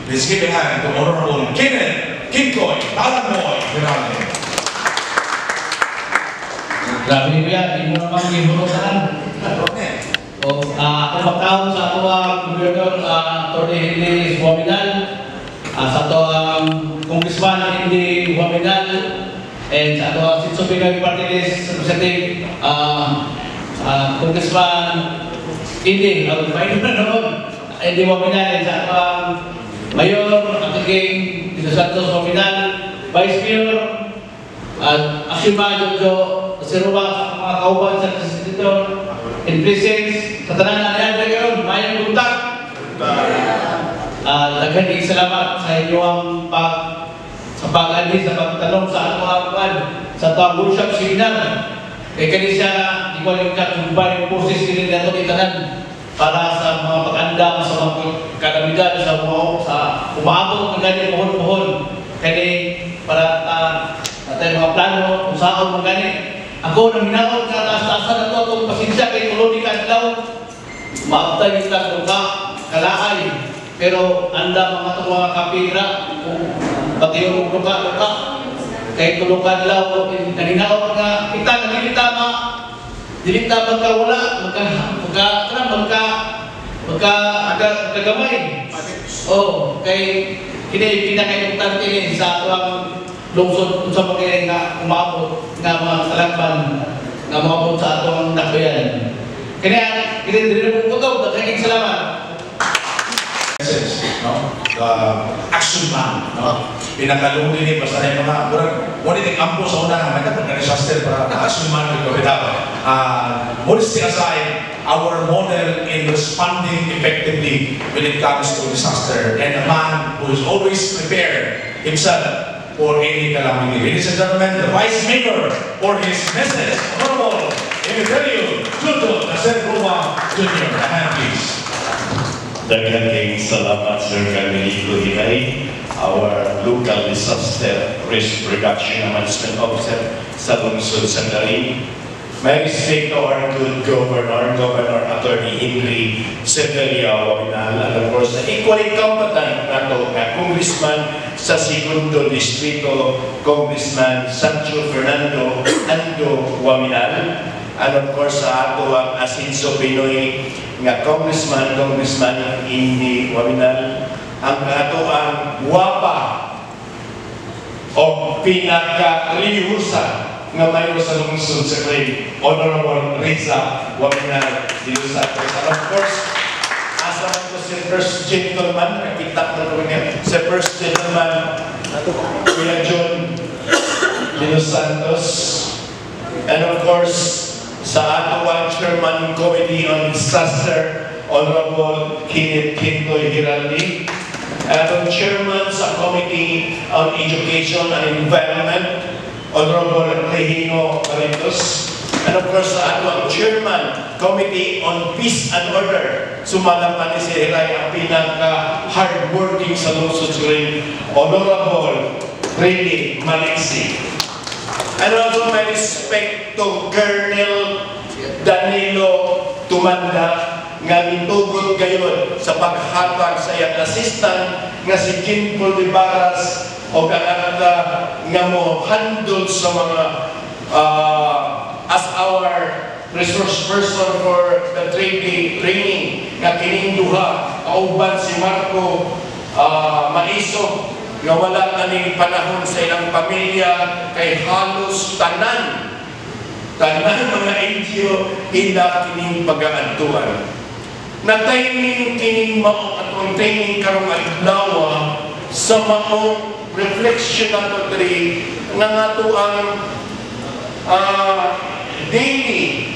Let's give a hand to Honorable Kenneth Kinkoy Talangoy Hirali. Grabe niya, hindi mo naman ginurusan. O, ako pagkaon sa ato ang Gobernador Atty. Henry Huaminal, sa ato ang Congressman Henry Huaminal, and sa ato ang Sitso Pinay Party List Representative Congressman Henry Huaminal, and sa ato ang Mayor King Dito Santos Huaminal, Vice Mayor Ashima Jojo Siruba, sa mga kauban sa Legislator, in presence, sa tanan na niyan ngayon, mayang buntag. Daghang salamat sa inyong sa pag-alis, sa pagtanong sa ato sa ato workshop seminar. Kaya kani siya, di ko alam ka kung ba yung process nila nato itanan para sa mga pag-andam, sa mga kalamidad, sa umaabot ng ganyan mohon-mohon. Kani para natin mga plano, kung saan mga ganyan. Ako nang minaot nga taas-taasan na ito, itong pasensya kay Tulong Kadlaw, maabtay yung ka, kalaay. Pero anda mga itong mga kapira, pati yung luka-luka, kay Tulong Kadlaw, naninaot nga, kita dilita magkawala, magkagamay. Oo, kay pinaka-importante din sa atuang lungsod sa mga nga umabot nga mga kalakban nga umabot sa atong nakbayan. Kaya kinidiri mo ko daghang salamat. The action man, pinakalong din basta na yung mga muna yung ampo sa una nga nagkatong na disaster para action man yung kapitaba. Modesty aside, our model in responding effectively when it comes to disaster, and a man who is always prepared himself for any calamity. Ladies and gentlemen, the Vice Mayor for his message, Honorable Emilio Judo Nasser Ruma Jr. A hand, please. Daghang salamat Sir Carmelito Hinay, our local disaster risk reduction and management officer sa lungsod sa Darin. May respect to our good Governor Atty. Henry Huaminal, and of course, equally competent nato na Congressman sa Segundo Distrito, Congressman Sancho Fernando Ando Huaminal, and of course sa ato ang Asinso Pinoy nga Congressman Henry Huaminal, ang ato ang guwapa o pinaka-relihusa nga mayo sa lungsod sa Clay, Honorable Riza Huaminal Dilo Santos. And of course, asa ko si First Gentleman, nakita na ko niya, si First Gentleman, Kuya John Dilo Santos. And of course, sa ato ang Chairman Committee on Disaster, Honorable Kenneth Kinkoy Hirali. And ang Chairman sa Committee on Education and Environment, Honorable Regino Maritos, and of course sa ato ang Chairman Committee on Peace and Order, sumalapan ni si Hiray ang pinaka-hardworking sa lungsod sa Honorable Freddy Maliksi. And also my respect to Colonel Danilo Tumanda nga mitugod gayon sa paghatag sa iyang assistant nga si Jinpol de Barras o kananda nga mo handle sa mga as our resource person for the training nga kining duha kauban si Marco Maiso nga wala kaning panahon sa ilang pamilya kay halos tanan mga NGO ila kining pag-aantuan na timing kining mao atong training karong adlaw sa maong reflection nato diri nga ato ang daily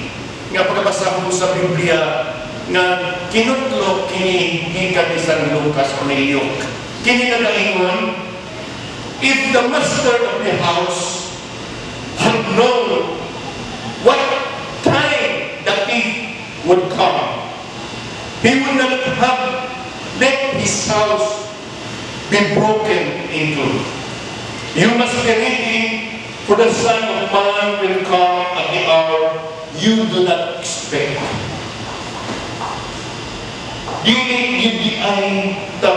nga pagkabasa ko sa Biblia nga kinutlo kini gikan isang Lucas Emilio. Kini nagaingon, if the master of the house had known what time the thief would come, he would not have let his house be broken into. You must be ready, for the Son of Man will come at the hour you do not expect. Dili UBI ta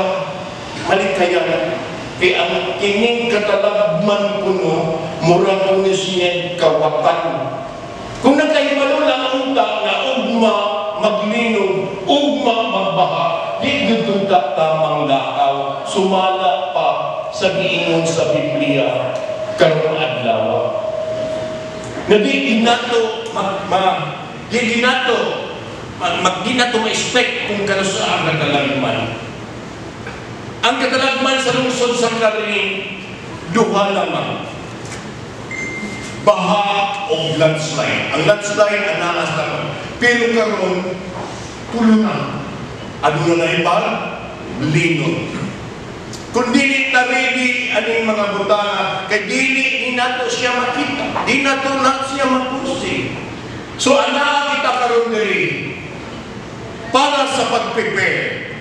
malikayan. Kaya ang kining katalagman kuno, murang kuno siya kawakan. Kung nagkahibalo lang unta na ugma maglinog, ugma magbaha, di gudunta tamang lakaw, sumala pa sa giingon sa Biblia, karong adlaw. Na di ginato ma-expect kung kano sa ang katalagman. Ang katalagman sa lungsod sa Karing, duha lamang. Baha o landslide. Ang landslide, anaas naman. Pero karon tulo na. Ano na naibal? Linod. Kung dili na ready aning mga butana, kay dili ni nato siya makita. Di nato na siya mapusi. So ana kita karon diri para sa pag-prepare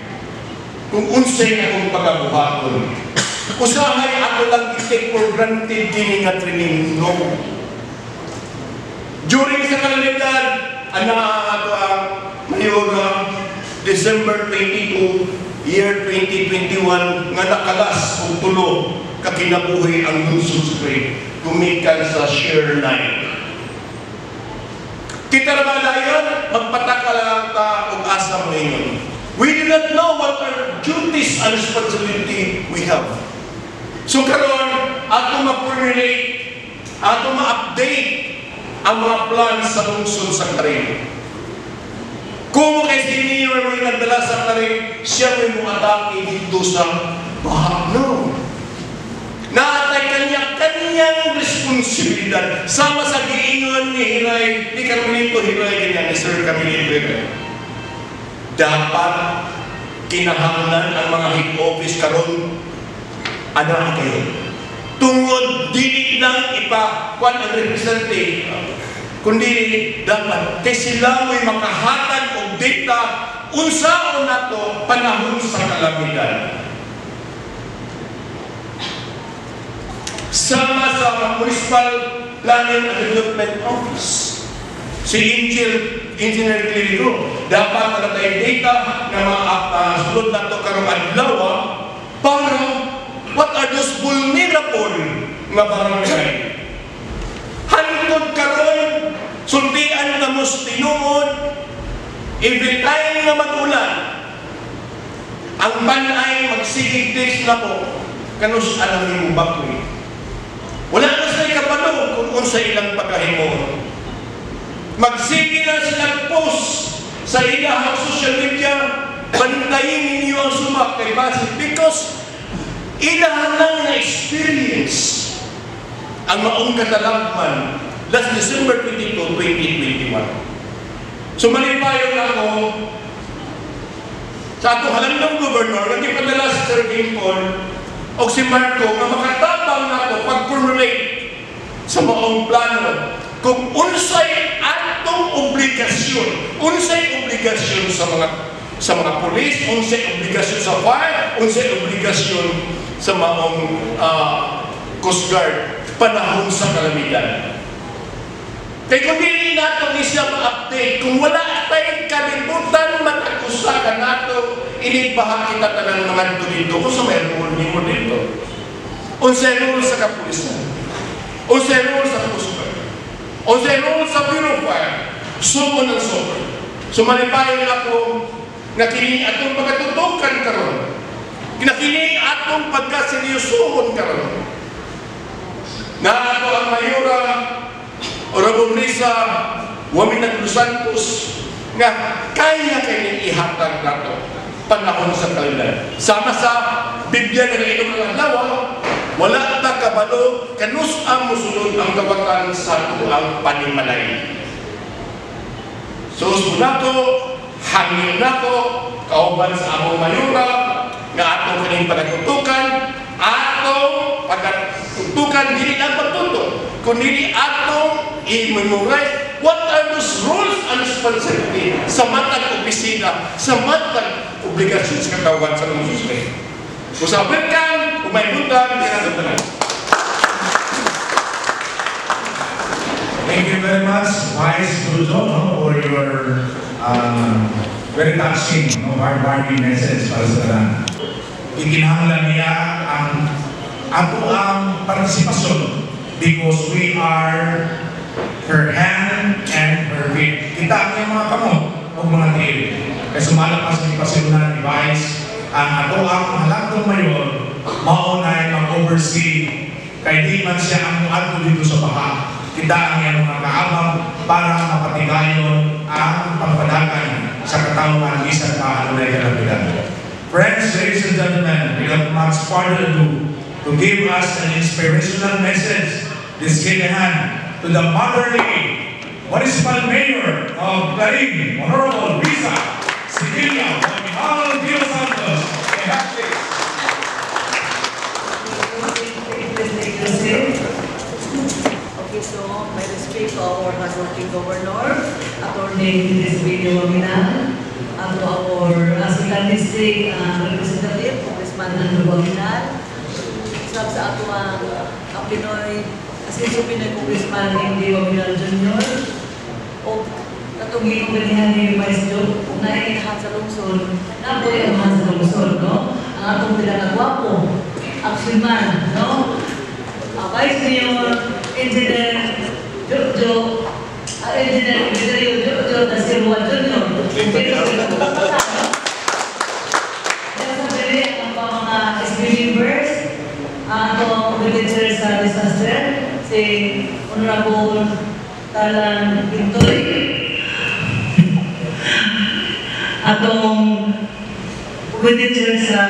kung unsay na kong pagabuhaton. Usahay ako lang i-take for granted kini nga training, no. During sa kalendaryo, ana ato ang Mayora, December 22, year 2021, nga nakalas o tulo kakinabuhi ang lungsod Spring, gumikan sa Share 9. Kita naman na yun, magpataka lang ka o asa mo ngayon. We do not know what our duties and responsibility we have. So karon, ato ma-formulate, ato ma-update ang mga plans sa lungsod sa Karing. Kung kay senior mo yung nagdala sa Karing, siya may muatake dito sa baha. No. Naatay kanya-kanyang responsibilidad. Sama sa giingon ni Hiray, ni Carmelito Hiray, ganyan ni Sir Camilito Hiray. Dapat kinahanglan ang mga head office karon ana kayo. Tungod dili lang ipakuan ang representative, kundi dapat kay sila may makahatag og data unsaon nato panahon sa kalamidad. Sama sa Municipal Planning and Development Office, si Engineer Clerico, dapat na tayong data na sulod na ito karong adlaw para what are those vulnerable nga barangay. Hantod karon, sultian na mos tinuod, every time na mag-ulan, ang banay magsigig test na po, kanus alam mo bakoy. Wala na sila kapalo kung unsa ilang pagkahimo. Magsige na sila post sa ilang social media, bantayin ninyo ang sumak kay Basit because ilang lang na experience ang maong katalagman last December 22, 2021. So malipayon ako sa ato halandang gobernador, nagkipadala si Sir Gimpon o si Marco na makatabang na ako pag-formulate sa maong plano kung unsay atong obligasyon sa mga pulis, unsay obligasyon sa fire, unsay obligasyon sa maong Coast Guard panahon sa kalamidad. Kaya kung hindi nato ni siya ma-update, kung wala tayong kalibutan, mag-akusa ka nato, inibaha kita tanang mga dito kung sa may rule mo dito. Unsay rule sa kapulisan, unsay rule sa Coast Guard, unsay rule sa Bureau of Fire, sumo ng sobra. Sumalipayon ako na kini atong pagkatutukan karon. Kinakini atong pagkaseryosohon karon. Na ato ang Mayora Orabong Risa Waminag Los Santos nga kaya kayo ihatag nato panahon sa kalendaryo. Sama sa Biblia na inyong mga lawa, wala ta kabalo kanus ang musulod ang kawatan sa tuang panimalay. So nato, hangin nato, kauban sa among Mayora nga atong kaning pagatutukan, atong pagatutukan dili lang pagtutok, kundi atong i-memorize what are those rules and responsibility sa matag opisina, sa matag obligasyon sa katawan sa mga susunod. Usapin kang, umaybutan, di na tanan. Thank you very much, Vice Brujo, for your very touching, heartwarming message para sa ikinahanglan niya ang ato ang partisipasyon because we are her hand and her feet. Kita ang iyang mga kamot o mga tiil. Kaya sumalapas ni Pasilunan ni Vice, ang ato ang halagtong mayor, maunay mag-oversee kay di man siya ang muadto dito sa baha. Kita ang iyang mga kaabang para mapatigayon ang pagpadagan sa katawan isang paanunay kalamitan. Friends, ladies and gentlemen, without much further ado, to give us an inspirational message, let's give a hand to the motherly Municipal Mayor of Tarim, Honorable Risa Cecilia Bonimal Dio Santos. Okay, so may respect to our hardworking governor, Attorney Desvino Waminal, and to our Asilan District Representative, Congressman Andrew Waminal, sa ato ang Pinoy, Asensyo Pinoy Congressman Andy Waminal Jr., o katong ginubilihan ni Vice Joe, kung naiinhan sa lungsod, nabuhay ang mga sa lungsod, no? Ang atong pinakagwapo, action man, no? Vice Mayor, Engineer Jojo, Engineer Jojo da Silva Jr. Ang mga SB members, atong manager sa disaster, si Honorable Talang Pintoy, atong manager sa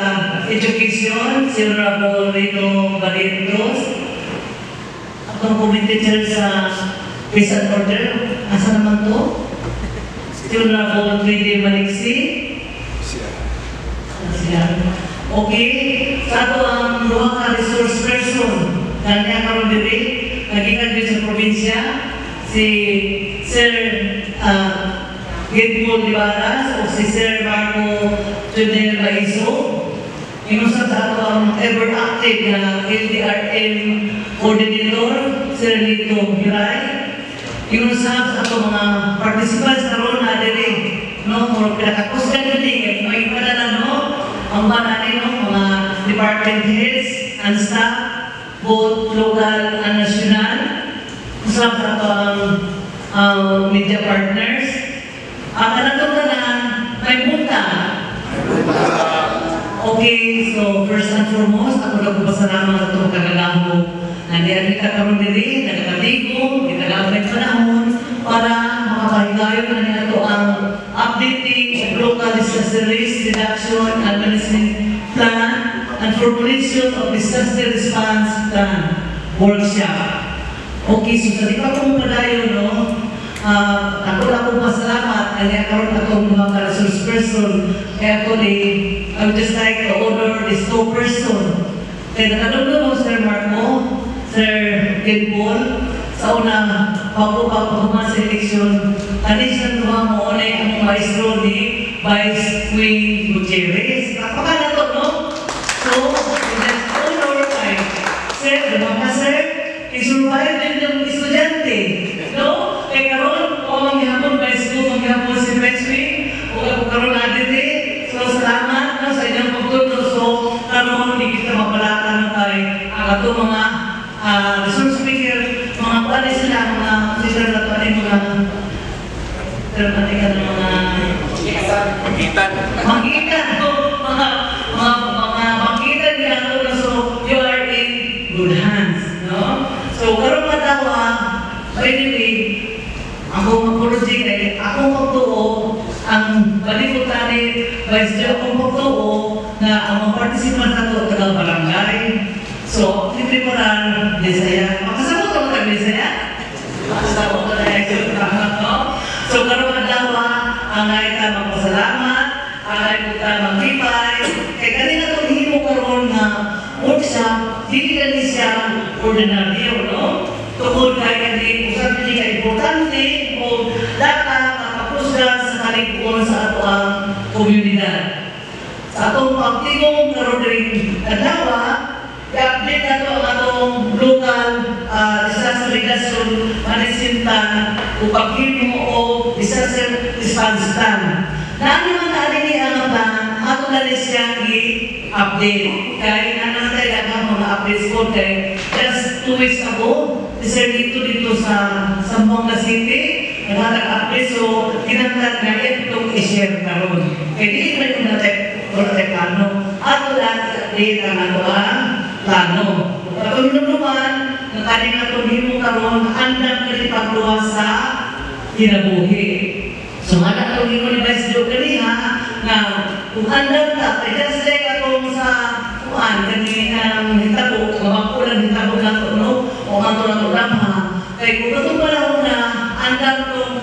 education, si Honorable Rino Barrientos, atong manager sa peace and order, asa naman to? Si Honorable 3D Maliksi. Okay, sa ato ang duha ka resource person na niya karon diri nagikan din sa probinsya, si Sir Gilbert Libaras o si Sir Marco Junel Baiso. Inusap sa ato ang ever active na LDRM coordinator, Sir Lito Hiray. Inusap sa ato mga participants karon na diri, no, mo pinakakusgan din may padala, no, ang banane, no, mga department heads and staff, both local and national. Usap sa ato ang media partners. Kanatong na may bunta. Okay, so first and foremost, ako nagpapasalamat sa itong kagalaho. Nandiyan ka karoon diri, nagkakatigo, ginagawa ng panahon para makapahigayon na niya ito ang updating of local disaster risk reduction and management plan and formulation of disaster response plan workshop. Okay, so sa di pa kong padayon, no? Ako lang po pasalamat na niya karoon akong mga resource person. Kaya actually, I would just like to honor this co-person. Kaya nakalunod mo, Sir Marco, Sir Gilbol, sa unang pagpupuman sa eleksyon, kanisan naman mo na yung maestro ni Vice Queen Gutierrez. Napakala to, no? So, let's honor kay Sir, diba Sir? I-survive din yung estudyante, no? Kaya karoon, o mangyapon by school, mangyapon si Vice Queen, o karoon natin eh. So, salamat na sa inyong pagtuto. So, karoon, hindi kita mapalata na tayo ang ato mga resource speaker, mga pala sila, mga sila na pala mga termatikan ng mga magitan, magitan niya. So, you are in good hands, no? So, karoon matawa, by the way, ako mag-project ay ako magtuo ang balikutan ni Vice Joe, ako magtuo na ang mga participant na ito tagang barangay. So, Tripuran, Bisaya. Makasabot ako ng Bisaya? Makasabot ko na yung no? So, karoon matawa, ang ay ka magpasalamat, ang ay ka magkipay. Kaya kanina itong himo karoon na workshop, hindi ka niya siya ordinaryo, no? Tungkol kaya hindi, usap hindi ka importante o dapat makakusga sa kalikuan sa ato ang komunidad. Sa atong pagtigong karoon rin kadawa, i-update na ito ang atong local disaster reduction management plan o paghimo o disaster response plan. Naano man natin ang plan, ato na rin siyang update. Kaya nanatay lang mga updates ko kay just 2 weeks ago, isa dito sa Zamboanga City, nagkaka-update. So, kinanglan nga itong i-share karon. Kaya di ba yung natin plano? Ato lahat update ang ato ang plano. Katong naman, nakaling ato himo karon, andang kalipagluwas sa kinabuhi. So, mana ato himo ni Vice Joe kaniha, na kung andang ta, just like atong sa kuan, kanina hitabo, mabakulang hitabo na ito, no? O ato na ito lamang. Kaya kung itong panahon na, andang itong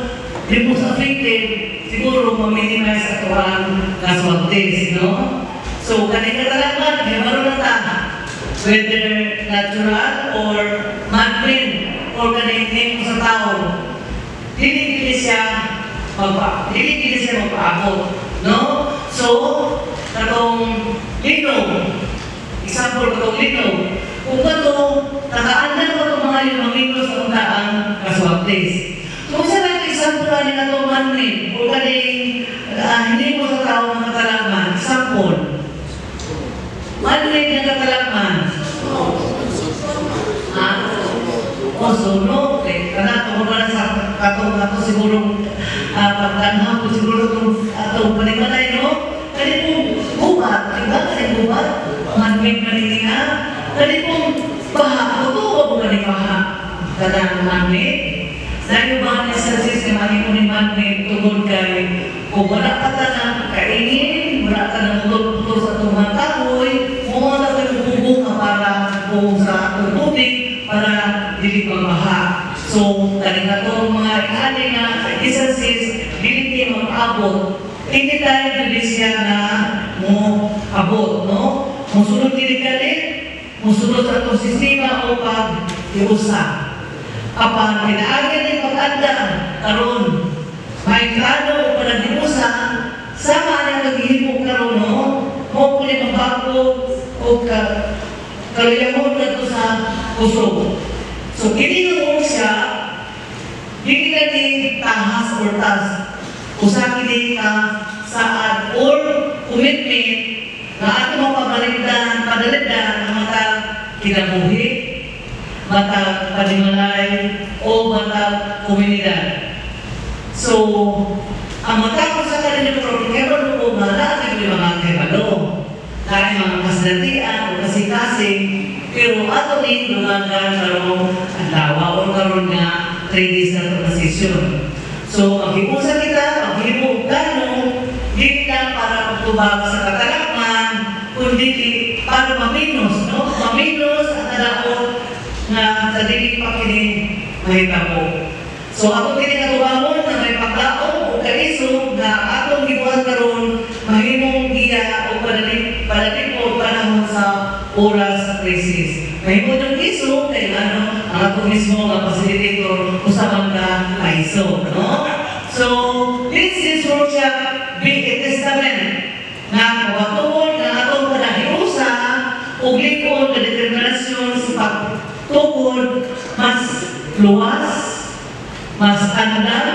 limos affected, siguro ma-minimize ato ang casualties, no? So, kanina talaga, may maroon na ta, whether natural or man-made or kanina sa tao, hindi siya magpaabot, no? So, katong linog, example katong linog, kung ito, nakaandang ko itong mga limamingos sa undaang casualties. Kung sa natin example na itong man-made o kaning hindi mo sa tao ng katalagman, example, man-made ng katalagman, o sunog, kana kung wala sa katong ato siguro pagdanhang ko siguro itong panimalay, no? Kani pong gubat, diba? Kani gubat, man-made kanina, kani pong baha, ito o kani baha? Kadang man-made? Dahil ba ang exercise na mali mo ni man-made tungkol kay kung wala ka na kainin, wala ka na mutot-mutot sa itong mga kahoy, mga na kayo bubong na para kung sa itong tubig, para dili mabaha. So, talaga itong mga ikali na exercise, dili mag-abot. Hindi tayo dili siya na mo abot, no? Musunod dili kalit, musunod sa itong sistema o pag-iusa. Kapag kinaagyan ng pag-anda, karon, may plano o pag-iusa, sama na naghihipog karon, no? Mo kung mabago o kaluyamon na ito sa puso. So, kinilong siya, hindi ka ni tahas or tas. Usa kini ka saad or commitment na ato mo pabalitan, padalitan ang mata kinabuhi, mata panimalay, o mata komunidad. So, ang mata ko sa kanila kaya ko malaki yung mga kebalo. Kaya mga kasadatian o kasi-kasing, pero ato ni lumagan karong adlaw o karon nga 3 days na ito na sesyon. So, ang hipusa kita, ang hipog gano, hindi lang para magtubag sa katalakman, kundi para maminos, no? Maminos at nalaot na sa dilig pakinig mahitabo. So, ako tinatubamon na may paglaong o kaisog na atong gibuhat karon mahimong iya o panalig o panahon sa oras sa krisis. Mahimong yung iso, kaya ang ato mismo ang facilitator usapan ka maiso, no? So, this workshop be a testament na kawatuon na atong panahiusa o likod na determinasyon sa pagtukod mas luwas, mas andam,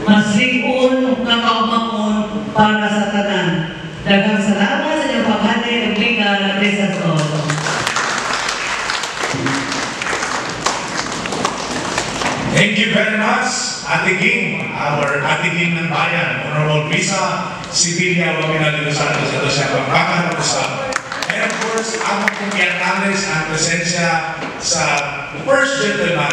mas likod na kaumamon para sa tanan. Daghang salamat sa inyong paghati ng Liga na Tesa Soto. Thank you very much, Ate Ging, our Ate Ging ng Bayan, Honorable Risa Sibilia Wamina de los Santos, ito siya pagkakausap. And of course, ang pong kiyanales ang presensya sa First Gentleman.